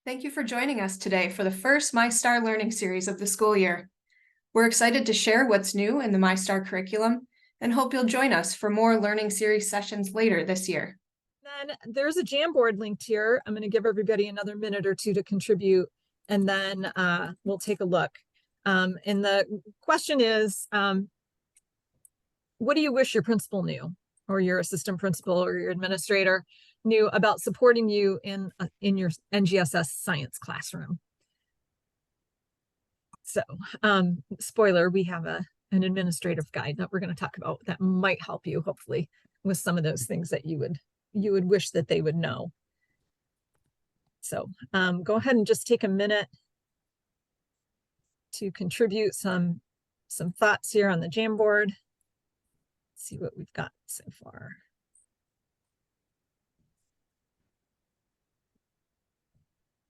Thank you for joining us today for the first MyStar Learning series of the school year. We're excited to share what's new in the MyStar curriculum and hope you'll join us for more learning series sessions later this year. Then there's a Jamboard linked here. I'm going to give everybody another minute or two to contribute, and then we'll take a look. And the question is, what do you wish your principal knew, or your assistant principal, or your administrator knew about supporting you in your NGSS science classroom? So, spoiler, we have an administrative guide that we're going to talk about that might help you, hopefully, with some of those things that you would wish that they would know. So go ahead and just take a minute to contribute some thoughts here on the Jamboard. See what we've got so far.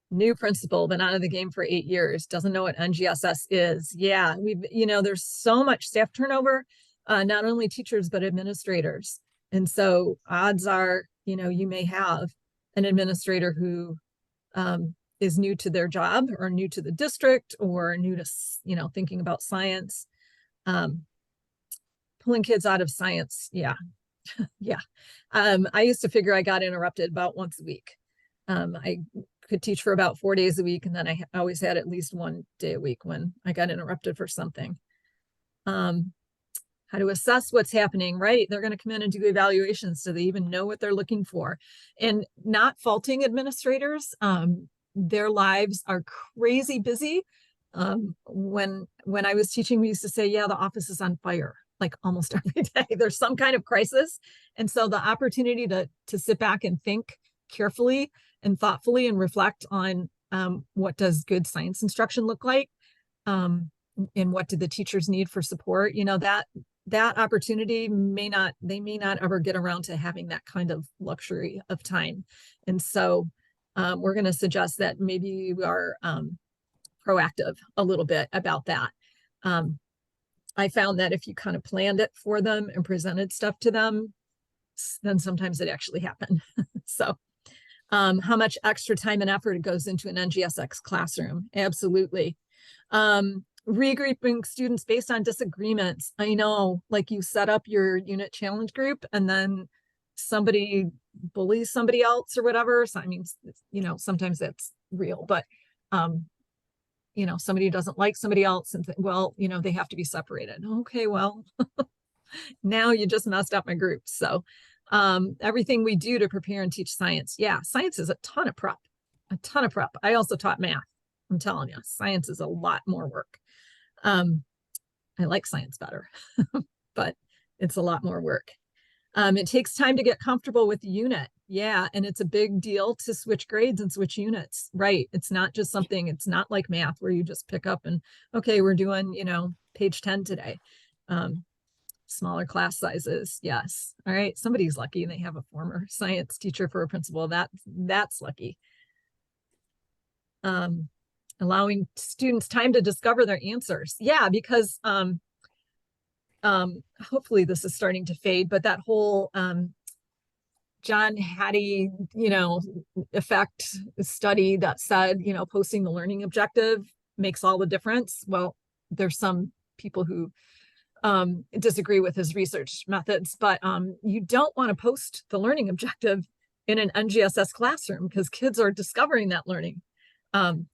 New principal, been out of the game for 8 years, doesn't know what NGSS is. Yeah, there's so much staff turnover, not only teachers, but administrators. And so odds are, you may have an administrator who is new to their job, or new to the district, or new to, thinking about science. Pulling kids out of science. Yeah. Yeah. I used to figure I got interrupted about once a week. I could teach for about 4 days a week, and then I always had at least 1 day a week when I got interrupted for something. How to assess what's happening, right? They're going to come in and do evaluations so they even know what they're looking for. And not faulting administrators. Their lives are crazy busy. When I was teaching, we used to say, yeah, the office is on fire, like almost every day. There's some kind of crisis. And so the opportunity to sit back and think carefully and thoughtfully and reflect on what does good science instruction look like, and what do the teachers need for support, that opportunity they may not ever get around to having that kind of luxury of time. And so we're going to suggest that maybe we are proactive a little bit about that. I found that if you kind of planned it for them and presented stuff to them, then sometimes it actually happened. So how much extra time and effort goes into an NGSX classroom? Absolutely. Regrouping students based on disagreements. I know, like, you set up your unit challenge group and then somebody bullies somebody else or whatever. So, I mean, sometimes that's real, but, somebody doesn't like somebody else and well, they have to be separated. Okay, well, now you just messed up my group. So everything we do to prepare and teach science. Yeah, science is a ton of prep. I also taught math. I'm telling you, science is a lot more work. I like science better, but it's a lot more work. It takes time to get comfortable with the unit. Yeah, and it's a big deal to switch grades and switch units, right? It's not just something, it's not like math where you just pick up and, okay, we're doing, page 10 today. Smaller class sizes. Yes. All right. Somebody's lucky and they have a former science teacher for a principal. That's lucky. Allowing students time to discover their answers. Yeah, because hopefully this is starting to fade, but that whole John Hattie, effect study that said, posting the learning objective makes all the difference. Well, there's some people who disagree with his research methods, but you don't want to post the learning objective in an NGSS classroom because kids are discovering that learning. And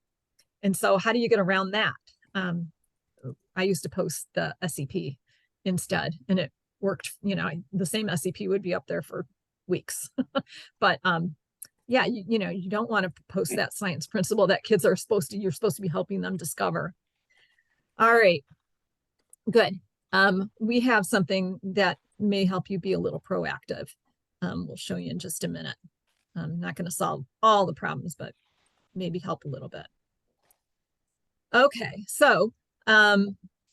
so how do you get around that? I used to post the SCP instead, and it worked. The same SCP would be up there for weeks. But yeah, you don't want to post that science principle that kids are you're supposed to be helping them discover. All right, good. We have something that may help you be a little proactive. We'll show you in just a minute. I'm not going to solve all the problems, but maybe help a little bit. Okay, so,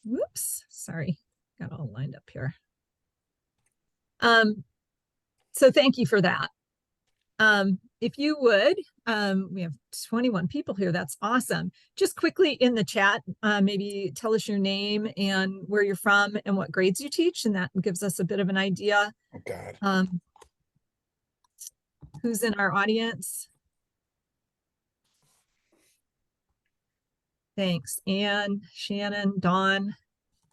whoops, sorry, got all lined up here. So thank you for that. If you would, we have 21 people here. That's awesome. Just quickly in the chat, maybe tell us your name and where you're from and what grades you teach, and that gives us a bit of an idea. Oh, God. Who's in our audience? Thanks. Anne, Shannon, Dawn,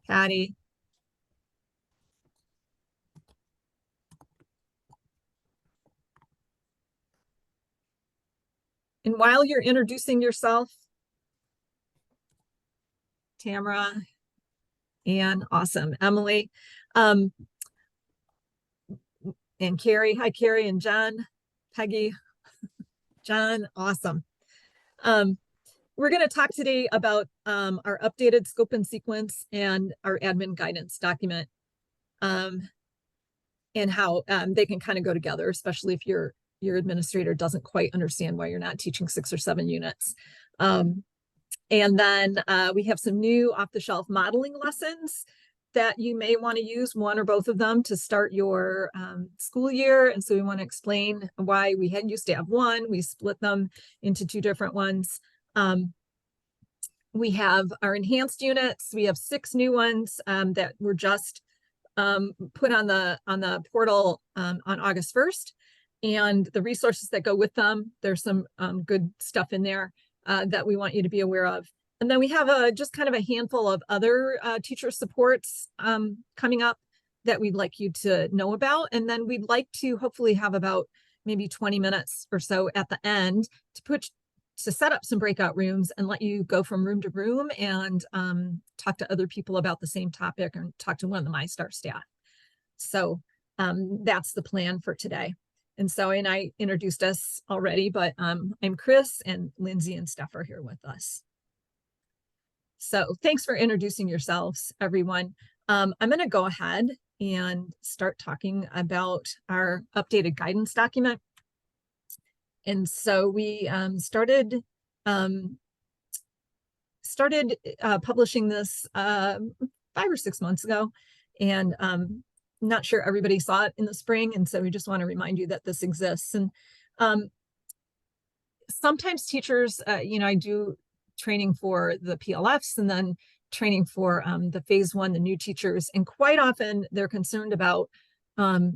Patty. And while you're introducing yourself, Tamara, Anne, awesome. Emily, and Carrie. Hi, Carrie and John, Peggy, John, awesome. We're going to talk today about our updated scope and sequence and our admin guidance document, and how they can kind of go together, especially if your administrator doesn't quite understand why you're not teaching 6 or 7 units. And then we have some new off-the-shelf modeling lessons that you may want to use, one or both of them, to start your school year. And so we want to explain why we used to have one. We split them into 2 different ones. We have our enhanced units. We have 6 new ones that were just put on the portal on August 1st. And the resources that go with them, there's some good stuff in there that we want you to be aware of. And then we have just kind of a handful of other teacher supports coming up that we'd like you to know about. And then we'd like to hopefully have about maybe 20 minutes or so at the end to set up some breakout rooms and let you go from room to room and talk to other people about the same topic, or talk to one of the MyStar staff. So that's the plan for today. And so, and I introduced us already, but I'm Chris, and Lindsay and Steph are here with us. So thanks for introducing yourselves, everyone. I'm going to go ahead and start talking about our updated guidance document. And so we started publishing this 5 or 6 months ago, and not sure everybody saw it in the spring. And so we just want to remind you that this exists. And sometimes teachers, I do training for the PLFs and then training for the phase 1, the new teachers. And quite often they're concerned about, I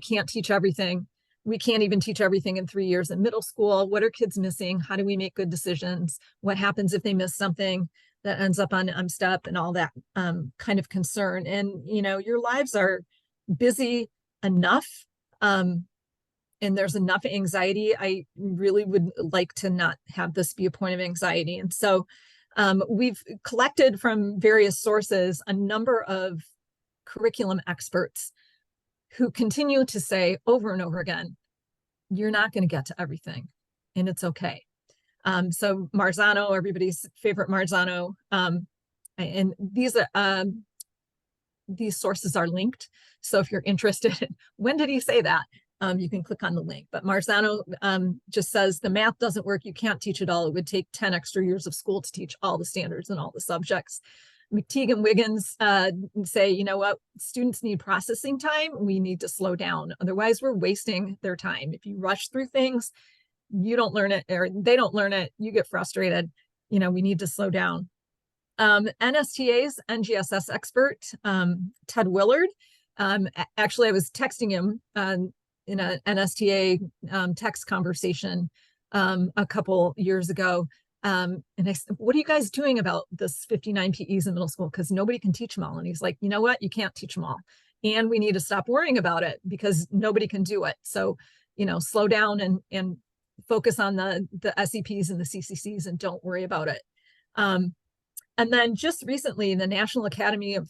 can't teach everything. We can't even teach everything in 3 years in middle school. What are kids missing? How do we make good decisions? What happens if they miss something that ends up on step, and all that kind of concern? And, your lives are busy enough, and there's enough anxiety. I really would like to not have this be a point of anxiety. And so we've collected from various sources a number of curriculum experts who continue to say over and over again, you're not going to get to everything, and it's okay. So Marzano, everybody's favorite Marzano, and these sources are linked. So if you're interested, when did he say that? You can click on the link. But Marzano just says the math doesn't work. You can't teach it all. It would take 10 extra years of school to teach all the standards and all the subjects. McTeague and Wiggins say, you know what, students need processing time. We need to slow down. Otherwise, we're wasting their time. If you rush through things, you don't learn it, or they don't learn it. You get frustrated. We need to slow down. NSTA's NGSS expert, Ted Willard. Actually, I was texting him in an NSTA text conversation a couple years ago. And I said, what are you guys doing about this 59 PEs in middle school? Because nobody can teach them all. And he's like, you know what? You can't teach them all. And we need to stop worrying about it because nobody can do it. So, slow down and focus on the SEPs and the CCCs and don't worry about it. And then just recently, the National Academy of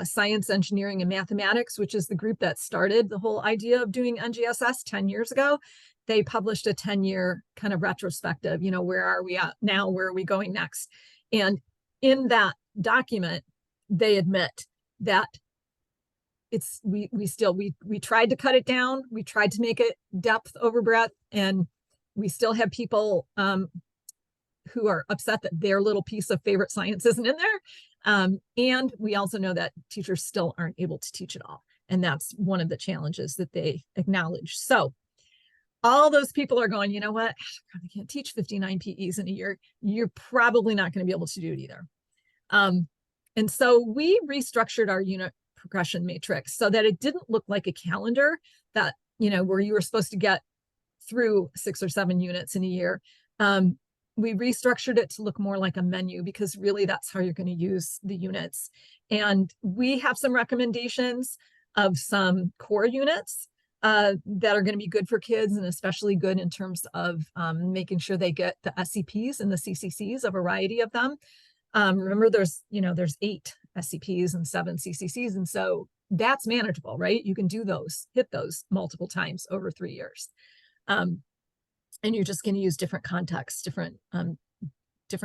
Science, Engineering, and Mathematics, which is the group that started the whole idea of doing NGSS 10 years ago, they published a 10-year kind of retrospective, where are we at now? Where are we going next? And in that document, they admit that we tried to cut it down. We tried to make it depth over breadth, and we still have people who are upset that their little piece of favorite science isn't in there. And we also know that teachers still aren't able to teach it all. And that's one of the challenges that they acknowledge. So all those people are going, you know what, I probably can't teach 59 PEs in a year. You're probably not going to be able to do it either. And so we restructured our unit progression matrix so that it didn't look like a calendar that, where you were supposed to get through 6 or 7 units in a year. we restructured it to look more like a menu, because really that's how you're going to use the units. And we have some recommendations of some core units that are going to be good for kids, and especially good in terms of making sure they get the SCPs and the CCCs, a variety of them. Remember, there's 8 SCPs and 7 CCCs, and so that's manageable, right? You can do those, hit those multiple times over 3 years. And you're just going to use different contexts, different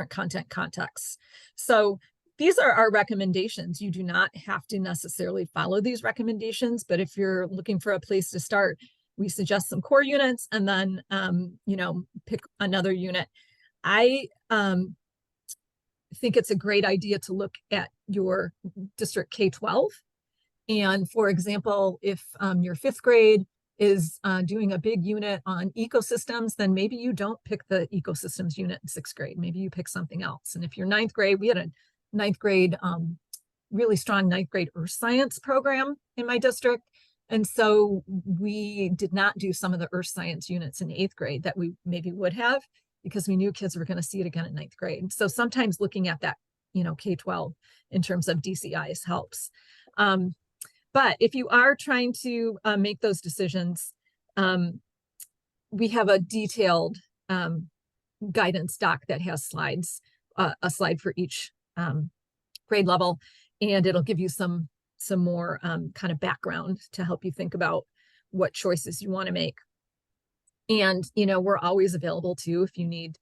content contexts. So these are our recommendations. You do not have to necessarily follow these recommendations, but if you're looking for a place to start, we suggest some core units, and then pick another unit. I think it's a great idea to look at your district K-12. And for example, if your 5th grade is doing a big unit on ecosystems, then maybe you don't pick the ecosystems unit in 6th grade. Maybe you pick something else. And if you're 9th grade, we had a 9th grade, really strong 9th grade earth science program in my district. And so we did not do some of the earth science units in 8th grade that we maybe would have, because we knew kids were going to see it again in 9th grade. So sometimes looking at that, K-12 in terms of DCIs helps. But if you are trying to make those decisions, we have a detailed guidance doc that has slides, a slide for each grade level, and it'll give you some more kind of background to help you think about what choices you want to make. And, we're always available too if you need,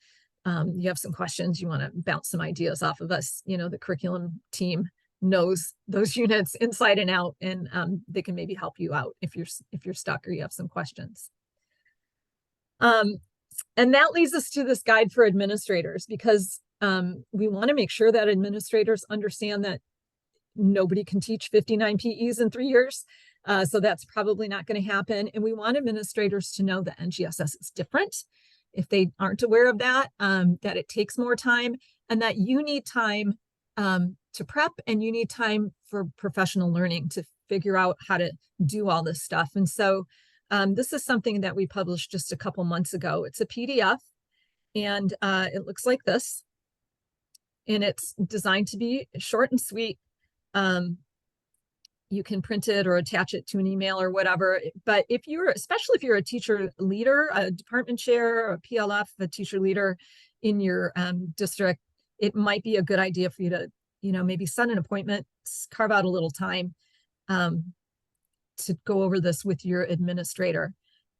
you have some questions, you want to bounce some ideas off of us. The curriculum team knows those units inside and out, and they can maybe help you out if you're stuck or you have some questions. And that leads us to this guide for administrators, because we want to make sure that administrators understand that nobody can teach 59 PEs in 3 years. So that's probably not going to happen. And we want administrators to know that NGSS is different, if they aren't aware of that, that it takes more time, and that you need time to prep, and you need time for professional learning to figure out how to do all this stuff. And so this is something that we published just a couple months ago. It's a PDF, and it looks like this, and it's designed to be short and sweet. You can print it or attach it to an email or whatever. But especially if you're a teacher leader, a department chair, a PLF, a teacher leader in your district, it might be a good idea for you to, maybe set an appointment, carve out a little time to go over this with your administrator.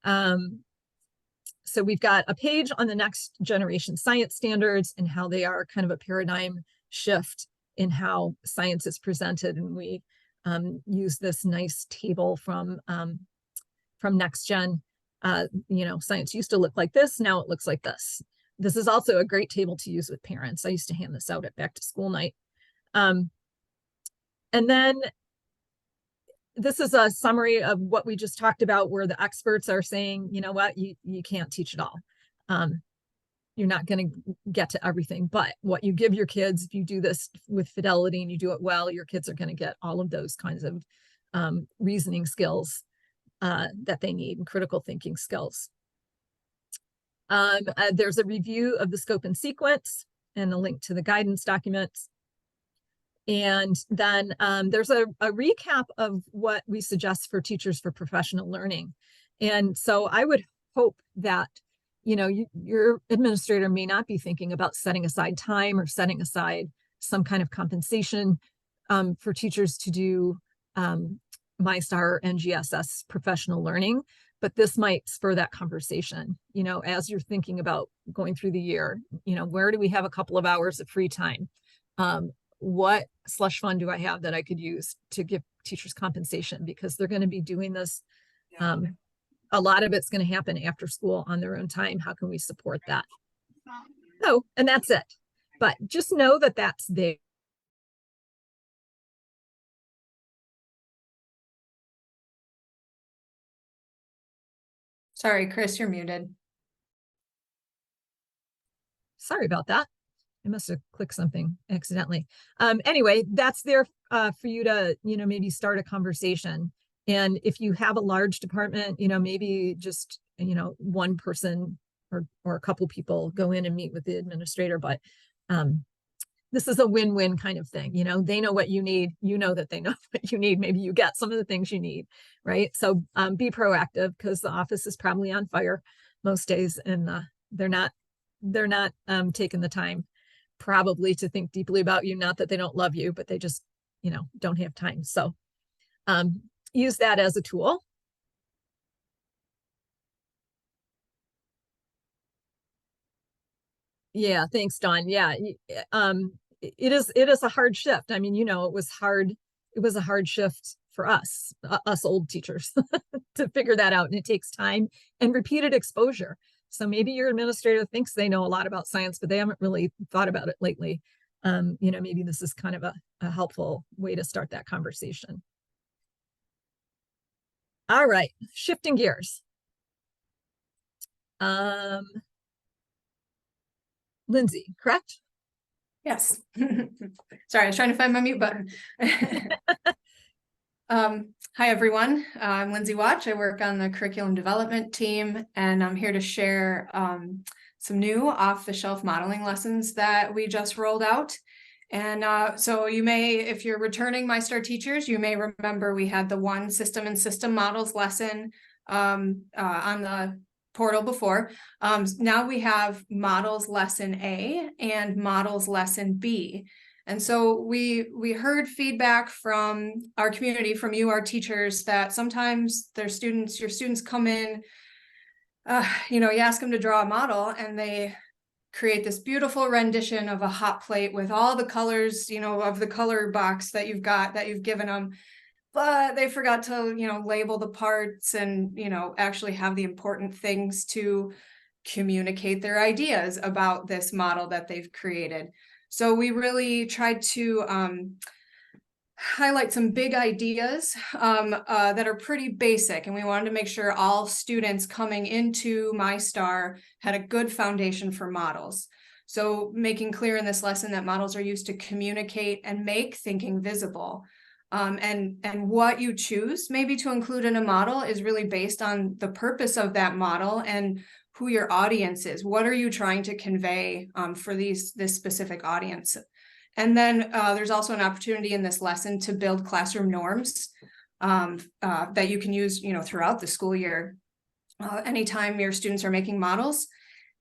So we've got a page on the next generation science standards and how they are kind of a paradigm shift in how science is presented. And we use this nice table from Next Gen. Science used to look like this, now it looks like this. This is also a great table to use with parents. I used to hand this out at back to school night. And then this is a summary of what we just talked about, where the experts are saying, you know what, you can't teach it all. You're not going to get to everything, but what you give your kids, if you do this with fidelity and you do it well, your kids are going to get all of those kinds of reasoning skills that they need, and critical thinking skills. There's a review of the scope and sequence and a link to the guidance documents. And then there's a recap of what we suggest for teachers for professional learning. And so I would hope that, your administrator may not be thinking about setting aside time or setting aside some kind of compensation for teachers to do MyStar NGSS professional learning, but this might spur that conversation, as you're thinking about going through the year, where do we have a couple of hours of free time? What slush fund do I have that I could use to give teachers compensation? Because they're going to be doing this. A lot of it's going to happen after school on their own time. How can we support that? Oh, and that's it. But just know that that's there. Sorry, Chris, you're muted. Sorry about that. I must have clicked something accidentally. Anyway, that's there for you to, maybe start a conversation. And if you have a large department, maybe just, one person or a couple people go in and meet with the administrator, but this is a win-win kind of thing. You know, they know what you need, you know that they know what you need. Maybe you get some of the things you need, right? So be proactive, because the office is probably on fire most days, and they're not taking the time probably to think deeply about you. Not that they don't love you, but they just, you know, don't have time. So use that as a tool. Yeah, thanks, Dawn. Yeah, it is a hard shift. I mean, you know, it was hard. It was a hard shift for us old teachers to figure that out. And it takes time and repeated exposure. So maybe your administrator thinks they know a lot about science, but they haven't really thought about it lately. You know, maybe this is kind of a helpful way to start that conversation. All right, shifting gears. Lindsay, correct? Yes. Sorry, I was trying to find my mute button. Hi, everyone. I'm Lindsay Watch. I work on the curriculum development team, and I'm here to share some new off-the-shelf modeling lessons that we just rolled out. And so you may, if you're returning MyStar teachers, you may remember we had the one system and system models lesson on the portal before. Now we have models lesson A and models lesson B. And so we heard feedback from our community, from you, our teachers, that sometimes your students come in, you know, you ask them to draw a model and they create this beautiful rendition of a hot plate with all the colors, you know, of the color box that you've given them. But they forgot to, you know, label the parts and, you know, actually have the important things to communicate their ideas about this model that they've created. So we really tried to highlight some big ideas that are pretty basic, and we wanted to make sure all students coming into MyStar had a good foundation for models. So making clear in this lesson that models are used to communicate and make thinking visible. And what you choose maybe to include in a model is really based on the purpose of that model and who your audience is. What are you trying to convey for this specific audience? And then there's also an opportunity in this lesson to build classroom norms that you can use, you know, throughout the school year, anytime your students are making models,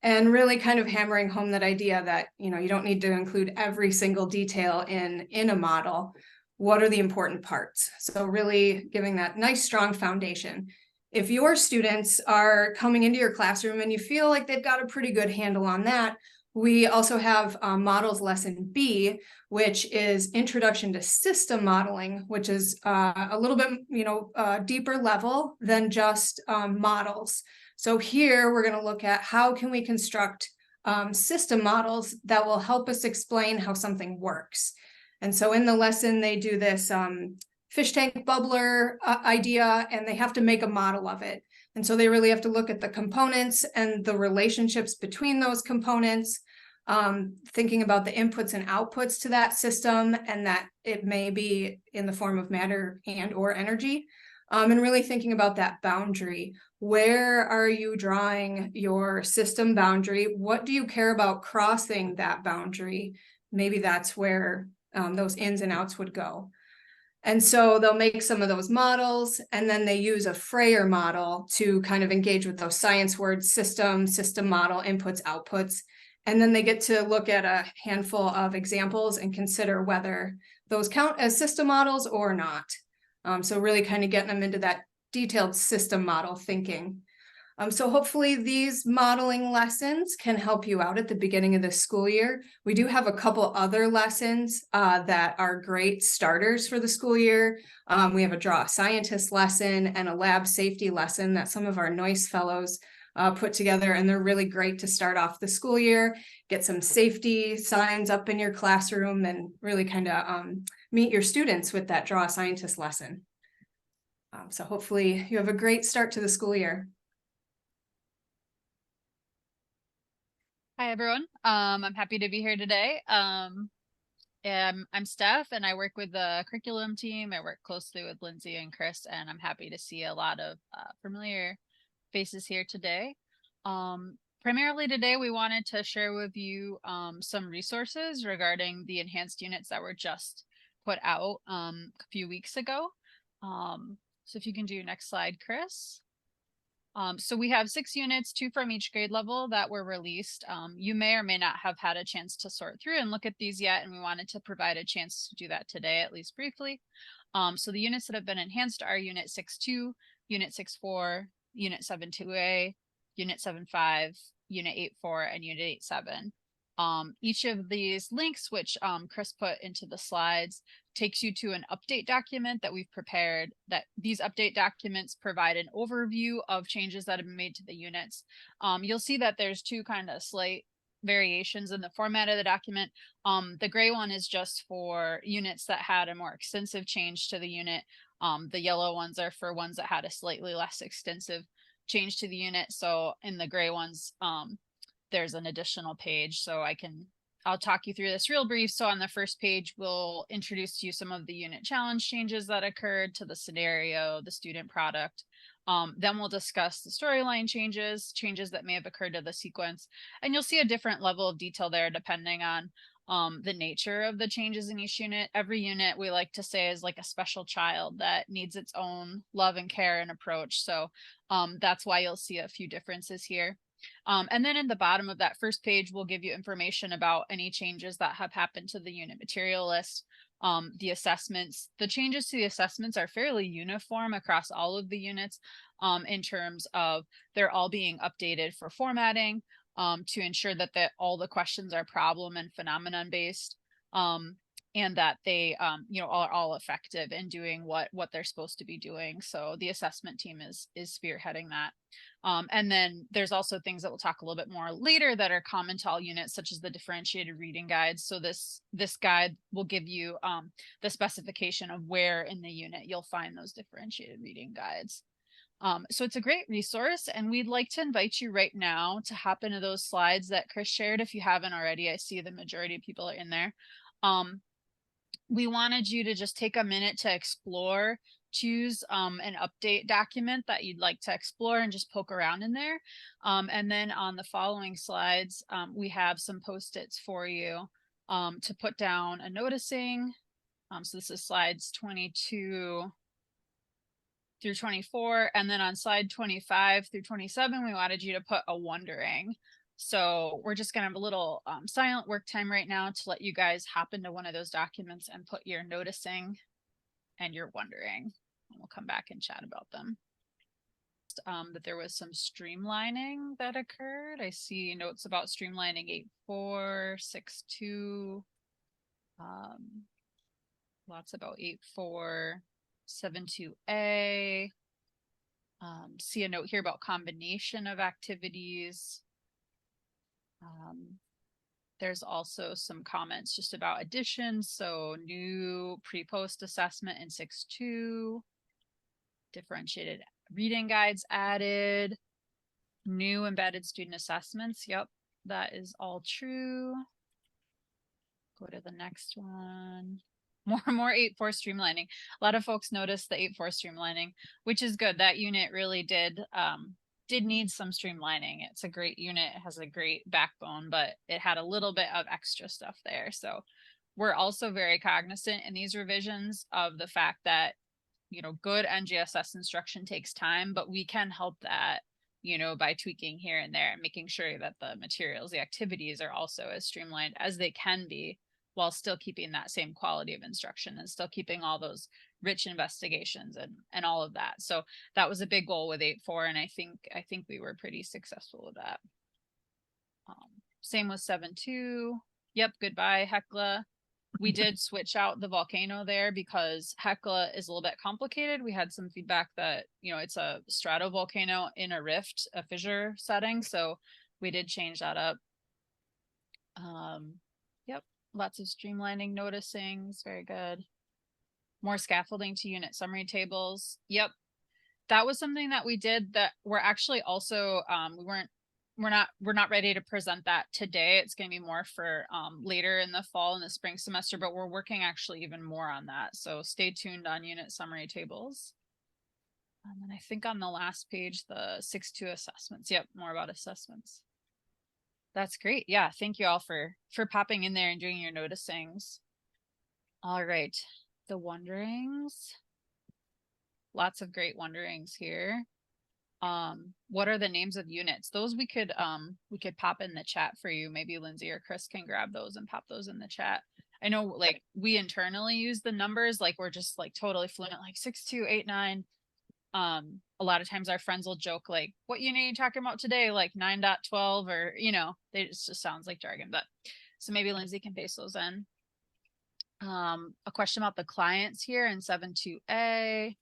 and really kind of hammering home that idea that, you know, you don't need to include every single detail in a model. What are the important parts? So really giving that nice, strong foundation. If your students are coming into your classroom and you feel like they've got a pretty good handle on that, we also have models lesson B, which is introduction to system modeling, which is a little bit, you know, deeper level than just models. So here we're going to look at how can we construct system models that will help us explain how something works. And so in the lesson, they do this fish tank bubbler idea, and they have to make a model of it. And so they really have to look at the components and the relationships between those components, thinking about the inputs and outputs to that system, and that it may be in the form of matter and or energy, and really thinking about that boundary. Where are you drawing your system boundary? What do you care about crossing that boundary? Maybe that's where those ins and outs would go. And so they'll make some of those models, and then they use a Freyer model to kind of engage with those science words: system model, inputs, outputs. And then they get to look at a handful of examples and consider whether those count as system models or not. So really kind of getting them into that detailed system model thinking. So hopefully these modeling lessons can help you out at the beginning of the school year. We do have a couple other lessons that are great starters for the school year. We have a Draw a Scientist lesson and a lab safety lesson that some of our NOICE fellows put together, and they're really great to start off the school year, get some safety signs up in your classroom, and really kind of meet your students with that Draw a Scientist lesson. So hopefully you have a great start to the school year. Hi, everyone. I'm happy to be here today. I'm Steph, and I work with the curriculum team. I work closely with Lindsay and Chris, and I'm happy to see a lot of familiar faces here today. Primarily today, we wanted to share with you some resources regarding the enhanced units that were just put out a few weeks ago. So if you can do next slide, Chris. So we have 6 units, 2 from each grade level that were released. You may or may not have had a chance to sort through and look at these yet, and we wanted to provide a chance to do that today, at least briefly. So the units that have been enhanced are Unit 6.2, Unit 6.4, Unit 7.2a, Unit 7.5, Unit 8.4, and Unit 8.7. Each of these links, which Chris put into the slides, takes you to an update document that we've prepared. That these update documents provide an overview of changes that have been made to the units. You'll see that there's 2 kind of slight variations in the format of the document. The gray one is just for units that had a more extensive change to the unit. The yellow ones are for ones that had a slightly less extensive change to the unit. So in the gray ones, there's an additional page, so I'll talk you through this real brief. So on the first page, we'll introduce to you some of the unit challenge changes that occurred to the scenario, the student product. Then we'll discuss the storyline changes that may have occurred to the sequence. And you'll see a different level of detail there depending on the nature of the changes in each unit. Every unit, we like to say, is like a special child that needs its own love and care and approach. So that's why you'll see a few differences here. And then in the bottom of that first page, we'll give you information about any changes that have happened to the unit material list. The assessments, the changes to the assessments are fairly uniform across all of the units in terms of they're all being updated for formatting to ensure that all the questions are problem and phenomenon based. And that they, are all effective in doing what they're supposed to be doing. So the assessment team is spearheading that. And then there's also things that we'll talk a little bit more later that are common to all units, such as the differentiated reading guides. So this guide will give you the specification of where in the unit you'll find those differentiated reading guides. So it's a great resource, and we'd like to invite you right now to hop into those slides that Chris shared. If you haven't already, I see the majority of people are in there. We wanted you to just take a minute to explore, choose an update document that you'd like to explore and just poke around in there. And then on the following slides, we have some post-its for you to put down a noticing. So this is slides 22 through 24. And then on slide 25 through 27, we wanted you to put a wondering. So we're just going to have a little silent work time right now to let you guys hop into one of those documents and put your noticing and your wondering. And we'll come back and chat about them. That there was some streamlining that occurred. I see notes about streamlining 8.4, 6.2. Lots about 8.4, 7.2a. See a note here about combination of activities. There's also some comments just about additions. So new pre-post assessment in 6.2, differentiated reading guides added, new embedded student assessments. Yep, that is all true. Go to the next one. More 8.4 streamlining. A lot of folks noticed the 8.4 streamlining, which is good. That unit really did need some streamlining. It's a great unit. It has a great backbone, but it had a little bit of extra stuff there. So we're also very cognizant in these revisions of the fact that, good NGSS instruction takes time, but we can help that, by tweaking here and there and making sure that the materials, the activities are also as streamlined as they can be, while still keeping that same quality of instruction and still keeping all those rich investigations and all of that. So that was a big goal with 8.4, and I think we were pretty successful with that. Same with 7.2. Yep, goodbye Hecla. We did switch out the volcano there because Hecla is a little bit complicated. We had some feedback that, it's a stratovolcano in a rift, a fissure setting. So we did change that up. Yep, lots of streamlining noticings. Very good. More scaffolding to unit summary tables. Yep. That was something that we did that we're actually also, we're not ready to present that today. It's going to be more for later in the fall and the spring semester, but we're working actually even more on that. So stay tuned on unit summary tables. And then I think on the last page, the 6.2 assessments. Yep, more about assessments. That's great. Yeah, thank you all for popping in there and doing your noticings. All right, the wonderings. Lots of great wonderings here. What are the names of units? Those we could pop in the chat for you. Maybe Lindsay or Chris can grab those and pop those in the chat. I know like we internally use the numbers, like we're just like totally fluent, like 6, 2, 8, 9. A lot of times our friends will joke like, what unit are you talking about today? Like 9.12, or they just sounds like jargon. But so maybe Lindsay can paste those in. A question about the clients here in 7.2a.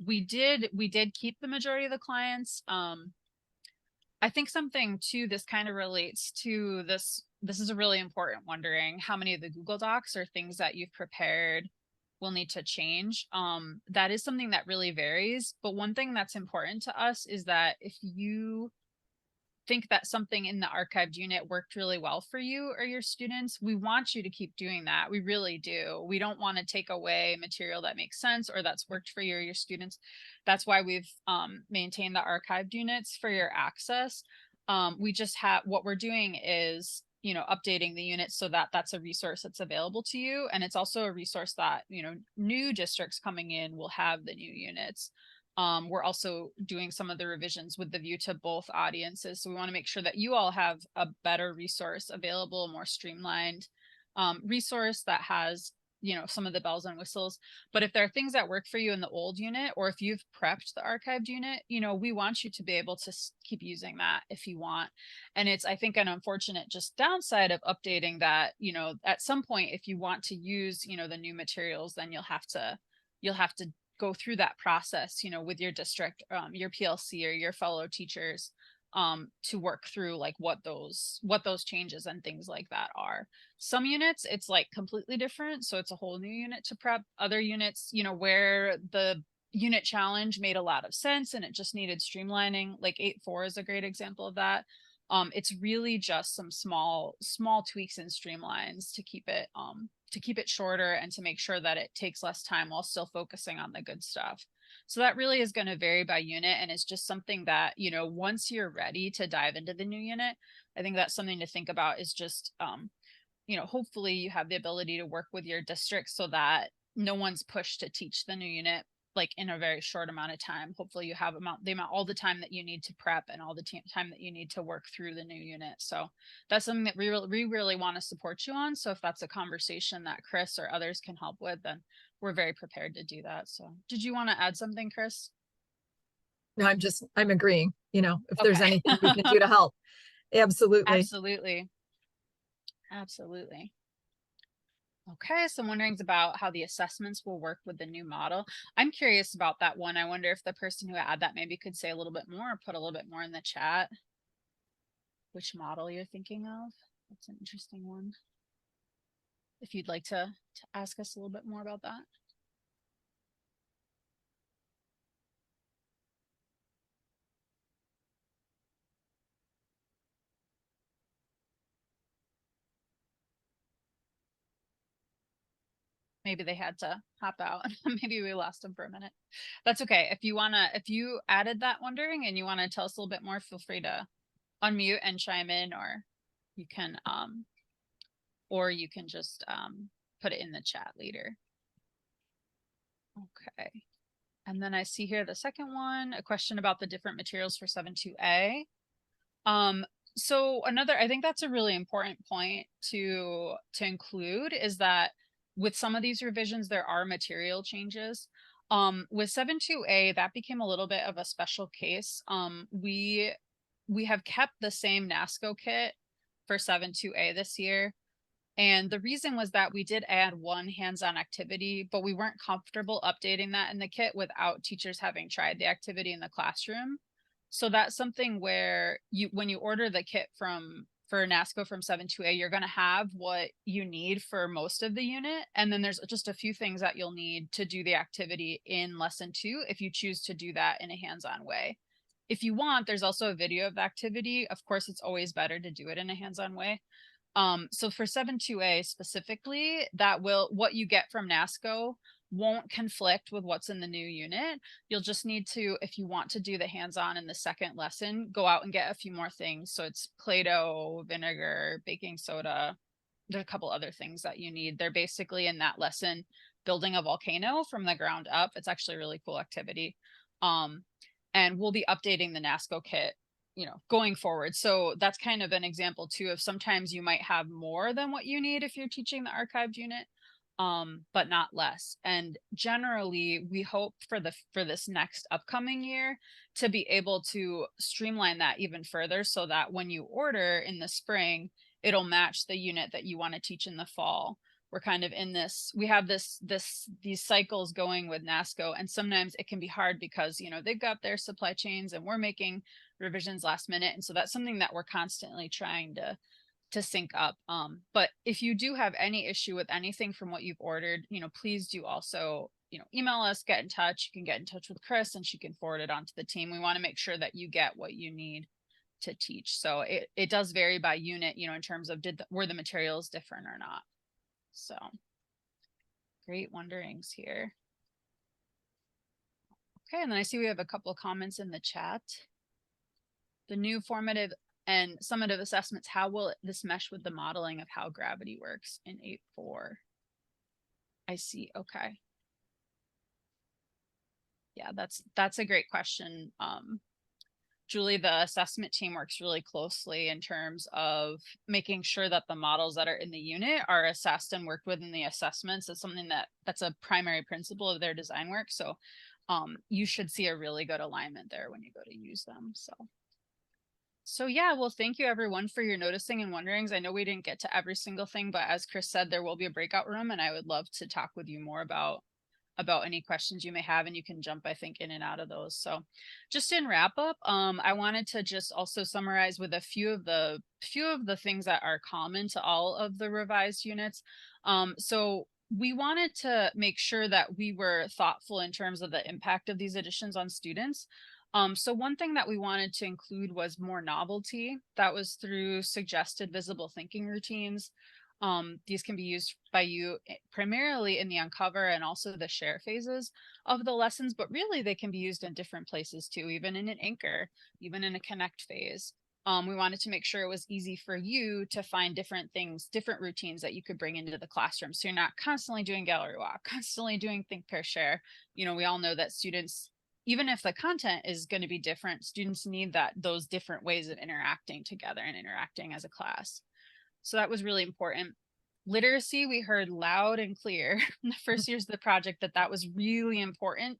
We did keep the majority of the clients. I think something too, this kind of relates to this is a really important wondering how many of the Google Docs or things that you've prepared will need to change. That is something that really varies, but one thing that's important to us is that if you think that something in the archived unit worked really well for you or your students, we want you to keep doing that. We really do. We don't want to take away material that makes sense or that's worked for you or your students. That's why we've maintained the archived units for your access. We just have, what we're doing is, updating the units so that that's a resource that's available to you. And it's also a resource that, new districts coming in will have the new units. We're also doing some of the revisions with the view to both audiences. So we want to make sure that you all have a better resource available, a more streamlined resource that has, some of the bells and whistles. But if there are things that work for you in the old unit, or if you've prepped the archived unit, we want you to be able to keep using that if you want. And it's, I think, an unfortunate just downside of updating that, at some point, if you want to use, the new materials, then you'll have to go through that process, with your district, your PLC or your fellow teachers, to work through like what those changes and things like that are. Some units, it's like completely different. So it's a whole new unit to prep. Other units, where the unit challenge made a lot of sense and it just needed streamlining, like 8.4 is a great example of that. It's really just some small tweaks and streamlines to keep it shorter and to make sure that it takes less time while still focusing on the good stuff. So that really is going to vary by unit, and it's just something that, once you're ready to dive into the new unit, I think that's something to think about is just, hopefully you have the ability to work with your district so that no one's pushed to teach the new unit like in a very short amount of time. Hopefully you have all the time that you need to prep and all the time that you need to work through the new unit. So that's something that we really want to support you on. So if that's a conversation that Chris or others can help with, then we're very prepared to do that. So did you want to add something, Chris? No, I'm agreeing, if there's Okay. anything we can do to help. Absolutely. Absolutely. Okay, some wonderings about how the assessments will work with the new model. I'm curious about that one. I wonder if the person who had that maybe could say a little bit more or put a little bit more in the chat. Which model you're thinking of? That's an interesting one. If you'd like to ask us a little bit more about that. Maybe they had to hop out. Maybe we lost them for a minute. That's okay. If you added that wondering and you want to tell us a little bit more, feel free to unmute and chime in, or you can just put it in the chat later. Okay. And then I see here the second one, a question about the different materials for 7.2a. So I think that's a really important point to include is that with some of these revisions, there are material changes. With 7.2a, that became a little bit of a special case. We have kept the same NASCO kit for 7.2a this year. And the reason was that we did add one hands-on activity, but we weren't comfortable updating that in the kit without teachers having tried the activity in the classroom. So that's something where when you order the kit for NASCO from 7.2a, you're going to have what you need for most of the unit. And then there's just a few things that you'll need to do the activity in lesson 2 if you choose to do that in a hands-on way. If you want, there's also a video of the activity. Of course, it's always better to do it in a hands-on way. So for 7.2a specifically, what you get from NASCO won't conflict with what's in the new unit. You'll just need to, if you want to do the hands-on in the second lesson, go out and get a few more things. So it's Play-Doh, vinegar, baking soda. There's a couple other things that you need. They're basically in that lesson building a volcano from the ground up. It's actually a really cool activity. And we'll be updating the NASCO kit, you know, going forward. So that's kind of an example too of sometimes you might have more than what you need if you're teaching the archived unit, but not less. And generally we hope for this next upcoming year to be able to streamline that even further, so that when you order in the spring, it'll match the unit that you want to teach in the fall. We're kind of in this, we have these cycles going with NASCO, and sometimes it can be hard because, you know, they've got their supply chains and we're making revisions last minute. And so that's something that we're constantly trying to sync up. But if you do have any issue with anything from what you've ordered, you know, please do also, you know, email us, get in touch. You can get in touch with Chris and she can forward it on to the team. We want to make sure that you get what you need to teach. So it does vary by unit, you know, in terms of were the materials different or not. So great wonderings here. Okay, and then I see we have a couple of comments in the chat. The new formative and summative assessments, how will this mesh with the modeling of how gravity works in 8.4? I see. Okay. Yeah, that's a great question. Julie, the assessment team works really closely in terms of making sure that the models that are in the unit are assessed and worked with in the assessments. It's something that's a primary principle of their design work. So you should see a really good alignment there when you go to use them. So yeah, well, thank you everyone for your noticing and wonderings. I know we didn't get to every single thing, but as Chris said, there will be a breakout room and I would love to talk with you more about any questions you may have, and you can jump, I think, in and out of those. So just in wrap up, I wanted to just also summarize with a few of the things that are common to all of the revised units. So we wanted to make sure that we were thoughtful in terms of the impact of these additions on students. So one thing that we wanted to include was more novelty. That was through suggested visible thinking routines. These can be used by you primarily in the uncover and also the share phases of the lessons, but really they can be used in different places too, even in an anchor, even in a connect phase. We wanted to make sure it was easy for you to find different things, different routines that you could bring into the classroom. So you're not constantly doing gallery walk, constantly doing think, pair, share. You know, we all know that students, even if the content is going to be different, students need those different ways of interacting together and interacting as a class. So that was really important. Literacy, we heard loud and clear in the first years of the project that was really important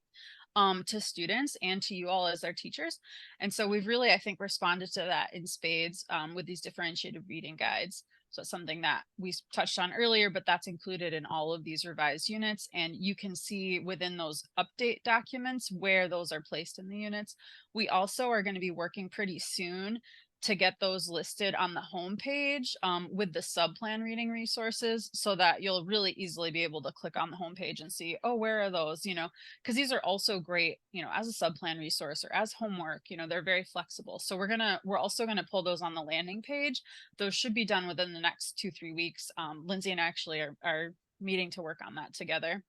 to students and to you all as our teachers. And so we've really, I think, responded to that in spades with these differentiated reading guides. So it's something that we touched on earlier, but that's included in all of these revised units. And you can see within those update documents where those are placed in the units. We also are going to be working pretty soon to get those listed on the homepage with the subplan reading resources, so that you'll really easily be able to click on the homepage and see, oh, where are those, you know, because these are also great, you know, as a subplan resource or as homework, you know, they're very flexible. So we're also going to pull those on the landing page. Those should be done within the next 2-3 weeks. Lindsay and I actually are meeting to work on that together.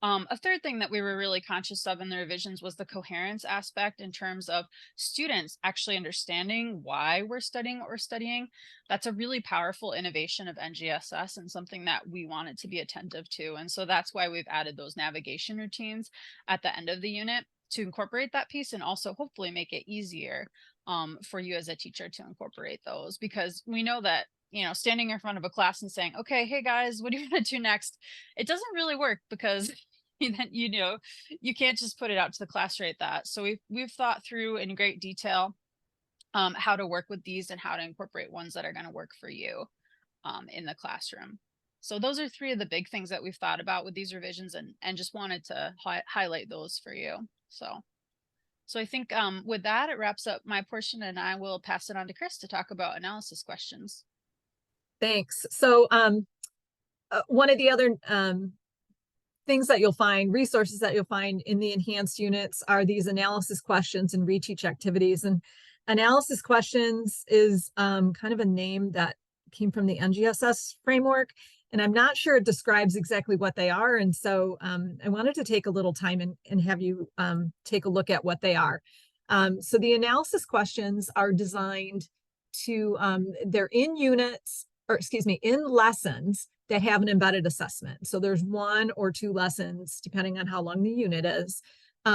A third thing that we were really conscious of in the revisions was the coherence aspect in terms of students actually understanding why we're studying what we're studying. That's a really powerful innovation of NGSS and something that we wanted to be attentive to. And so that's why we've added those navigation routines at the end of the unit to incorporate that piece, and also hopefully make it easier for you as a teacher to incorporate those, because we know that, you know, standing in front of a class and saying, okay, hey guys, what do you want to do next? It doesn't really work, because then, you know, you can't just put it out to the class right that. So we've thought through in great detail how to work with these and how to incorporate ones that are going to work for you in the classroom. So those are 3 of the big things that we've thought about with these revisions, and just wanted to highlight those for you. So I think with that, it wraps up my portion, and I will pass it on to Chris to talk about analysis questions. Thanks. So one of the other things that you'll find, resources that you'll find in the enhanced units, are these analysis questions and reteach activities. And analysis questions is kind of a name that came from the NGSS framework, and I'm not sure it describes exactly what they are. And so I wanted to take a little time and have you take a look at what they are. So the analysis questions are designed to, they're in units, or excuse me, in lessons that have an embedded assessment. So there's 1 or 2 lessons, depending on how long the unit is,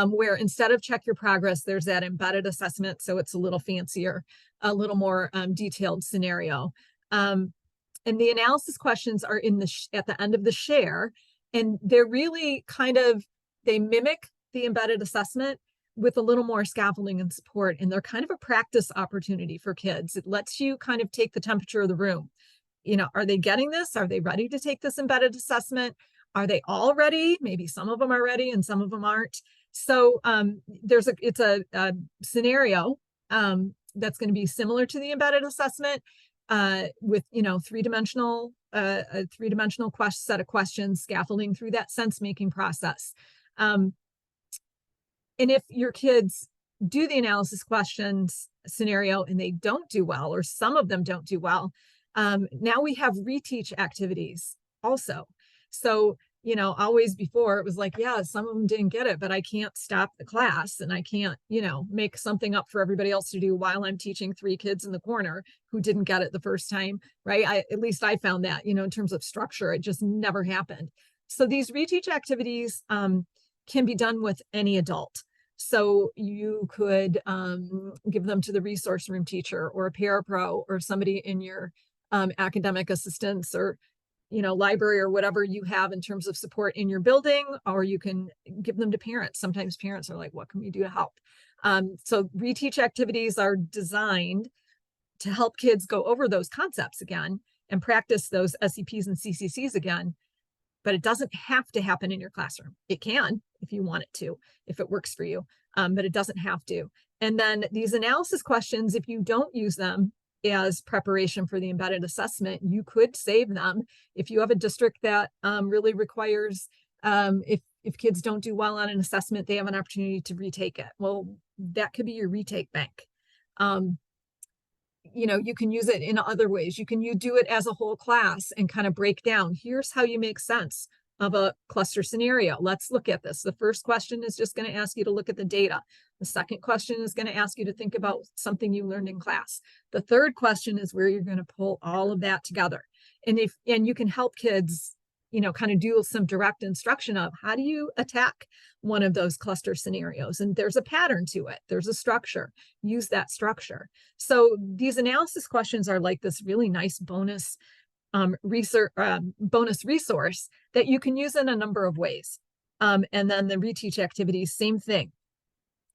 where instead of check your progress, there's that embedded assessment. So it's a little fancier, a little more detailed scenario. And the analysis questions are in the at the end of the share, and they're really kind of, they mimic the embedded assessment with a little more scaffolding and support, and they're kind of a practice opportunity for kids. It lets you kind of take the temperature of the room. You know, are they getting this? Are they ready to take this embedded assessment? Are they all ready? Maybe some of them are ready and some of them aren't. So it's a scenario that's going to be similar to the embedded assessment, with, you know, three-dimensional set of questions, scaffolding through that sense-making process. And if your kids do the analysis questions scenario and they don't do well, or some of them don't do well, now we have reteach activities also. So, you know, always before it was like, yeah, some of them didn't get it, but I can't stop the class and I can't, you know, make something up for everybody else to do while I'm teaching 3 kids in the corner who didn't get it the first time, right? At least I found that, you know, in terms of structure, it just never happened. So these reteach activities can be done with any adult. So you could give them to the resource room teacher or a parapro or somebody in your academic assistance, or, you know, library, or whatever you have in terms of support in your building, or you can give them to parents. Sometimes parents are like, what can we do to help? So reteach activities are designed to help kids go over those concepts again and practice those SEPs and CCCs again, but it doesn't have to happen in your classroom. It can if you want it to, if it works for you, but it doesn't have to. And then these analysis questions, if you don't use them as preparation for the embedded assessment, you could save them. If you have a district that really requires, if kids don't do well on an assessment, they have an opportunity to retake it. Well, that could be your retake bank. You know, you can use it in other ways. You do it as a whole class and kind of break down, here's how you make sense of a cluster scenario. Let's look at this. The first question is just going to ask you to look at the data. The second question is going to ask you to think about something you learned in class. The third question is where you're going to pull all of that together. And you can help kids, you know, kind of do some direct instruction of how do you attack one of those cluster scenarios. And there's a pattern to it. There's a structure. Use that structure. So these analysis questions are like this really nice bonus bonus resource that you can use in a number of ways. And then the reteach activities, same thing.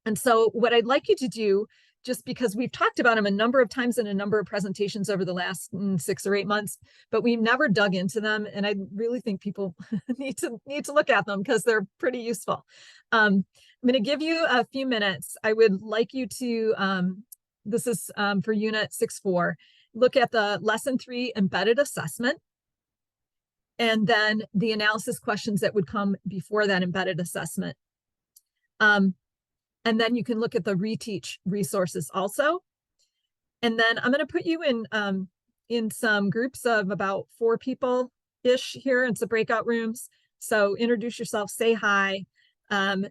And so what I'd like you to do, just because we've talked about them a number of times in a number of presentations over the last 6 or 8 months, but we've never dug into them. And I really think people need to look at them because they're pretty useful. I'm going to give you a few minutes. I would like you to, this is for Unit 6.4, look at the Lesson 3 embedded assessment, and then the analysis questions that would come before that embedded assessment. And then you can look at the reteach resources also. And then I'm going to put you in some groups of about 4 people-ish here in some breakout rooms. So introduce yourself, say hi,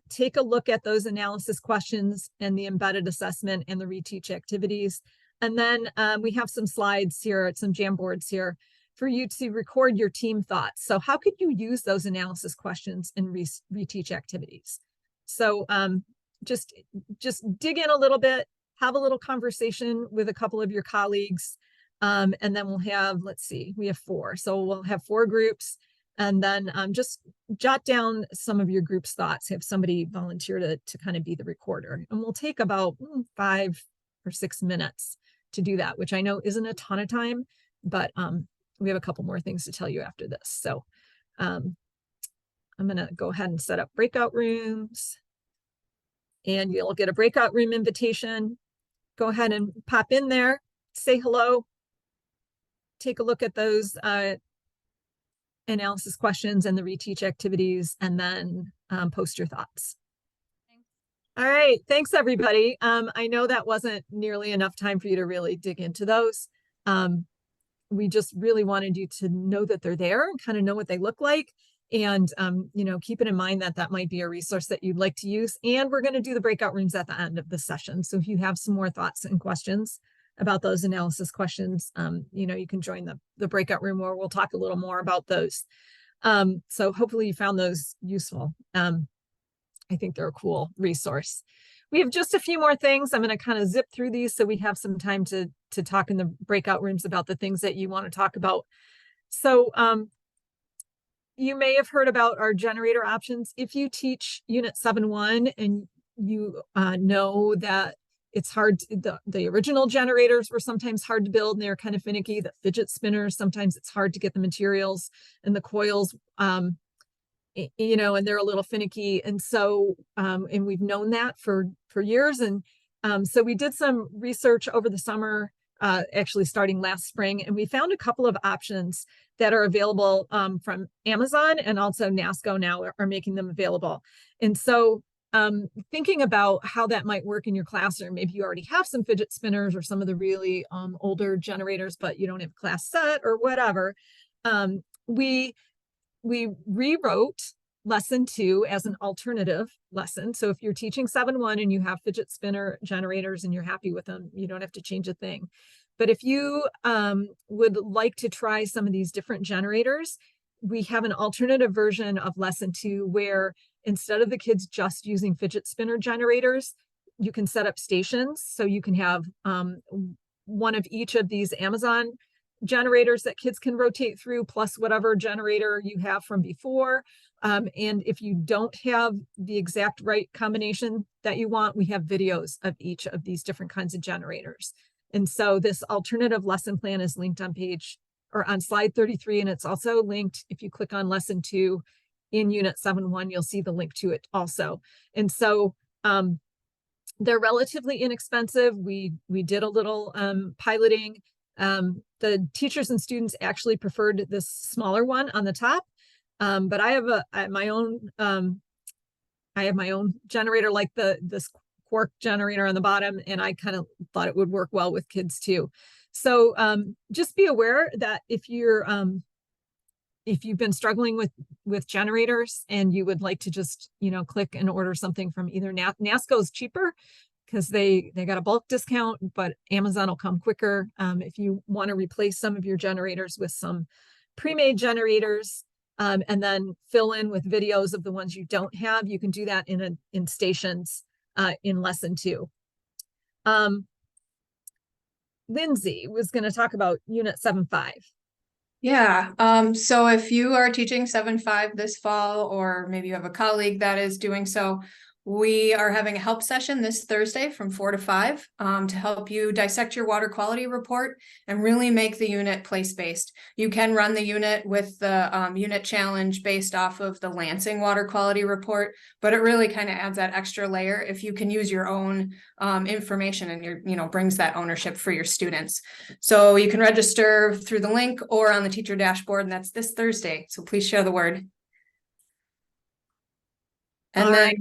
take a look at those analysis questions and the embedded assessment and the reteach activities. And then we have some slides here, some Jamboards here for you to record your team thoughts. So how could you use those analysis questions in reteach activities? So just dig in a little bit, have a little conversation with a couple of your colleagues, and then we'll have, let's see, we have 4. So we'll have 4 groups, and then just jot down some of your group's thoughts, have somebody volunteer to kind of be the recorder. And we'll take about 5 or 6 minutes to do that, which I know isn't a ton of time, but we have a couple more things to tell you after this. So I'm going to go ahead and set up breakout rooms, and you'll get a breakout room invitation. Go ahead and pop in there, say hello, take a look at those analysis questions and the reteach activities, and then post your thoughts. All right, thanks everybody. I know that wasn't nearly enough time for you to really dig into those. we just really wanted you to know that they're there and kind of know what they look like. And, you know, keep it in mind that that might be a resource that you'd like to use. And we're going to do the breakout rooms at the end of the session. So if you have some more thoughts and questions about those analysis questions, you know, you can join the breakout room where we'll talk a little more about those. So hopefully you found those useful. I think they're a cool resource. We have just a few more things. I'm going to kind of zip through these so we have some time to talk in the breakout rooms about the things that you want to talk about. So you may have heard about our generator options. If you teach Unit 7.1 and you know that it's hard, the original generators were sometimes hard to build and they're kind of finicky. The fidget spinners, sometimes it's hard to get the materials, and the coils, you know, and they're a little finicky. And so, and we've known that for years. And so we did some research over the summer, actually starting last spring, and we found a couple of options that are available from Amazon, and also NASCO now are making them available. And so thinking about how that might work in your classroom, maybe you already have some fidget spinners or some of the really older generators, but you don't have a class set or whatever. We rewrote lesson 2 as an alternative lesson. So if you're teaching 7.1 and you have fidget spinner generators and you're happy with them, you don't have to change a thing. But if you would like to try some of these different generators, we have an alternative version of lesson 2 where instead of the kids just using fidget spinner generators, you can set up stations. So you can have one of each of these Amazon generators that kids can rotate through, plus whatever generator you have from before. And if you don't have the exact right combination that you want, we have videos of each of these different kinds of generators. And so this alternative lesson plan is linked on page or on slide 33. And it's also linked, if you click on lesson 2 in Unit 7.1, you'll see the link to it also. And so they're relatively inexpensive. We did a little piloting. The teachers and students actually preferred this smaller one on the top. But I have my own generator, like this quark generator on the bottom, and I kind of thought it would work well with kids too. So just be aware that if you've been struggling with generators and you would like to just, you know, click and order something from either NASCO is cheaper because they got a bulk discount, but Amazon will come quicker. If you want to replace some of your generators with some pre-made generators, and then fill in with videos of the ones you don't have, you can do that in stations in lesson 2. Lindsay was going to talk about Unit 7.5. Yeah, so if you are teaching 7.5 this fall, or maybe you have a colleague that is doing so, we are having a help session this Thursday from 4 to 5 to help you dissect your water quality report and really make the unit place-based. You can run the unit with the unit challenge based off of the Lansing water quality report, but it really kind of adds that extra layer if you can use your own information and brings that ownership for your students. So you can register through the link or on the teacher dashboard, and that's this Thursday. So please share the word. And All then right.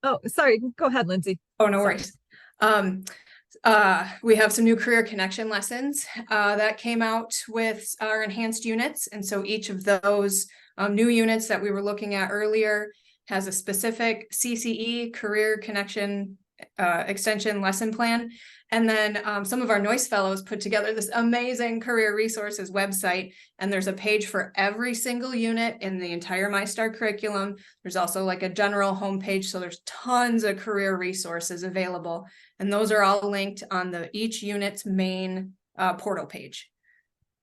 Oh, sorry. Go ahead, Lindsay. Oh, no worries. We have some new career connection lessons that came out with our enhanced units. And so each of those new units that we were looking at earlier has a specific CCE, career connection extension lesson plan. And then some of our Noise Fellows put together this amazing career resources website, and there's a page for every single unit in the entire MyStar curriculum. There's also like a general homepage, so there's tons of career resources available, and those are all linked on each unit's main portal page.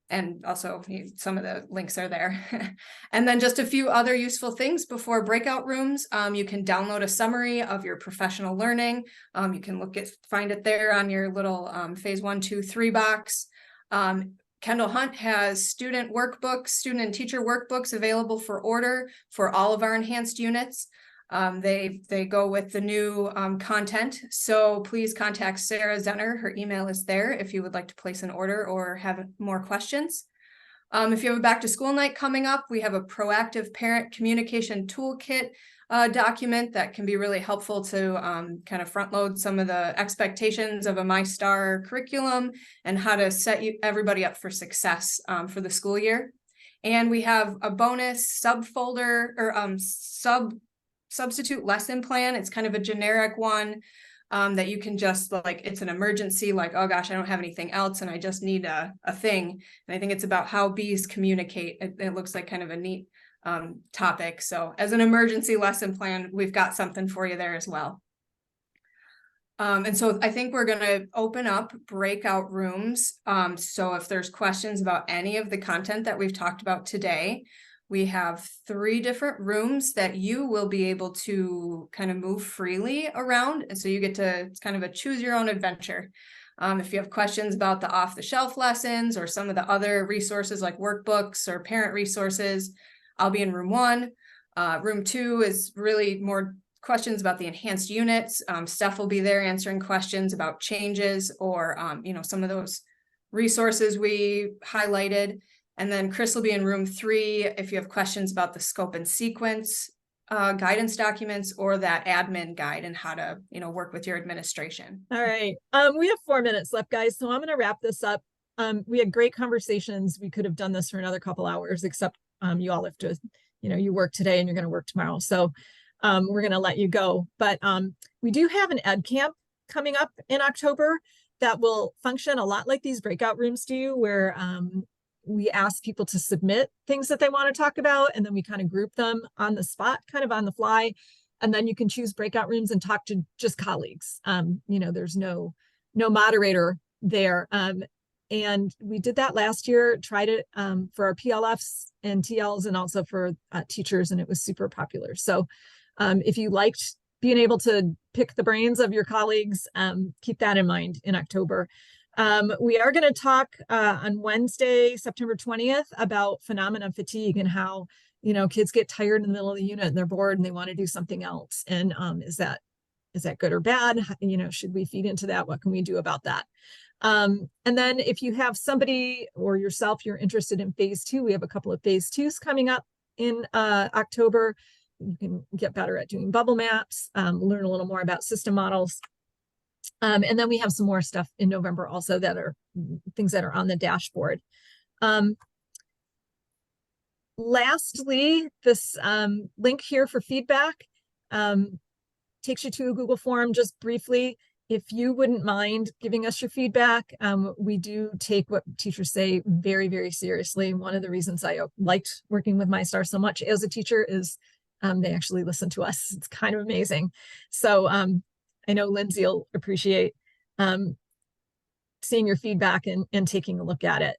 And also some of the links are there. And then just a few other useful things before breakout rooms. You can download a summary of your professional learning. You can find it there on your little phase 1, 2, 3 box. Kendall Hunt has student and teacher workbooks available for order for all of our enhanced units. They go with the new content. So please contact Sarah Zenner. Her email is there if you would like to place an order or have more questions. If you have a back to school night coming up, we have a proactive parent communication toolkit document that can be really helpful to kind of front load some of the expectations of a MyStar curriculum and how to set everybody up for success for the school year. And we have a bonus subfolder or substitute lesson plan. It's kind of a generic one that you can just like, it's an emergency, like, oh gosh, I don't have anything else and I just need a thing. And I think it's about how bees communicate. It looks like kind of a neat topic. So as an emergency lesson plan, we've got something for you there as well. And so I think we're going to open up breakout rooms. So if there's questions about any of the content that we've talked about today, we have 3 different rooms that you will be able to kind of move freely around. And so you get to, it's kind of a choose your own adventure. If you have questions about the off-the-shelf lessons or some of the other resources like workbooks or parent resources, I'll be in room 1. Room 2 is really more questions about the enhanced units. Steph will be there answering questions about changes or, some of those resources we highlighted. And then Chris will be in room 3 if you have questions about the scope and sequence guidance documents or that admin guide and how to, work with your administration. All right. We have 4 minutes left, guys. So I'm going to wrap this up. We had great conversations. We could have done this for another couple hours, except you all have to, you work today and you're going to work tomorrow. So we're going to let you go. But we do have an ed camp coming up in October that will function a lot like these breakout rooms do, where we ask people to submit things that they want to talk about, and then we kind of group them on the spot, kind of on the fly. And then you can choose breakout rooms and talk to just colleagues. There's no moderator there. And we did that last year, tried it for our PLFs and TLs and also for teachers, and it was super popular. So if you liked being able to pick the brains of your colleagues, keep that in mind in October. We are going to talk on Wednesday, September 20th, about phenomena fatigue and how, kids get tired in the middle of the unit and they're bored and they want to do something else. And is that good or bad? Should we feed into that? What can we do about that? And then if you have somebody or yourself, you're interested in phase 2, we have a couple of phase 2s coming up in October. You can get better at doing bubble maps, learn a little more about system models. And then we have some more stuff in November also that are things that are on the dashboard. Lastly, this link here for feedback takes you to a Google form. Just briefly, if you wouldn't mind giving us your feedback, we do take what teachers say very, very seriously. One of the reasons I liked working with MyStar so much as a teacher is they actually listen to us. It's kind of amazing. So I know Lindsay will appreciate seeing your feedback and taking a look at it.